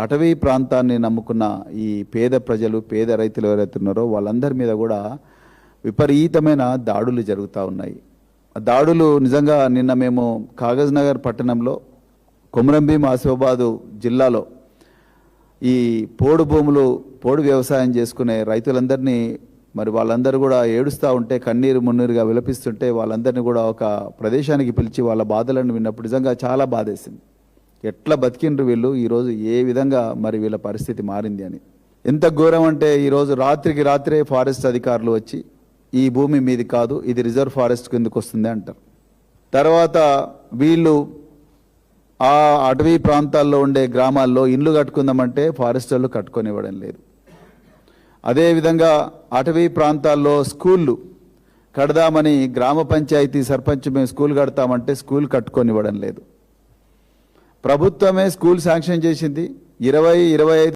అటవీ ప్రాంతాన్ని నమ్ముకున్న ఈ పేద ప్రజలు, పేద రైతులు ఎవరైతే ఉన్నారో వాళ్ళందరి మీద కూడా విపరీతమైన దాడులు జరుగుతూ ఉన్నాయి. దాడులు నిజంగా నిన్న మేము కాగజ్ నగర్ పట్టణంలో, కొమరంభీం ఆసిఫాబాదు జిల్లాలో ఈ పోడు భూములు, పోడు వ్యవసాయం చేసుకునే రైతులందరినీ మరి వాళ్ళందరూ కూడా ఏడుస్తూ ఉంటే, కన్నీరు మున్నీరుగా విలపిస్తుంటే వాళ్ళందరినీ కూడా ఒక ప్రదేశానికి పిలిచి వాళ్ళ బాధలను విన్నప్పుడు నిజంగా చాలా బాధేసింది. ఎట్లా బతికిండ్రు వీళ్ళు, ఈరోజు ఏ విధంగా మరి వీళ్ళ పరిస్థితి మారింది అని. ఎంత ఘోరం అంటే ఈరోజు రాత్రికి రాత్రే ఫారెస్ట్ అధికారులు వచ్చి ఈ భూమి మీది కాదు, ఇది రిజర్వ్ ఫారెస్ట్ కిందకు వస్తుంది అంటారు. తర్వాత వీళ్ళు ఆ అటవీ ప్రాంతాల్లో ఉండే గ్రామాల్లో ఇండ్లు కట్టుకుందామంటే ఫారెస్ట్ వాళ్ళు కట్టుకొనివ్వడం లేదు. అదేవిధంగా అటవీ ప్రాంతాల్లో స్కూళ్ళు కడదామని గ్రామ పంచాయతీ సర్పంచ్ మేము స్కూల్ కడతామంటే స్కూల్ కట్టుకొనివ్వడం లేదు. ప్రభుత్వమే స్కూల్ శాంక్షన్ చేసింది. 20-25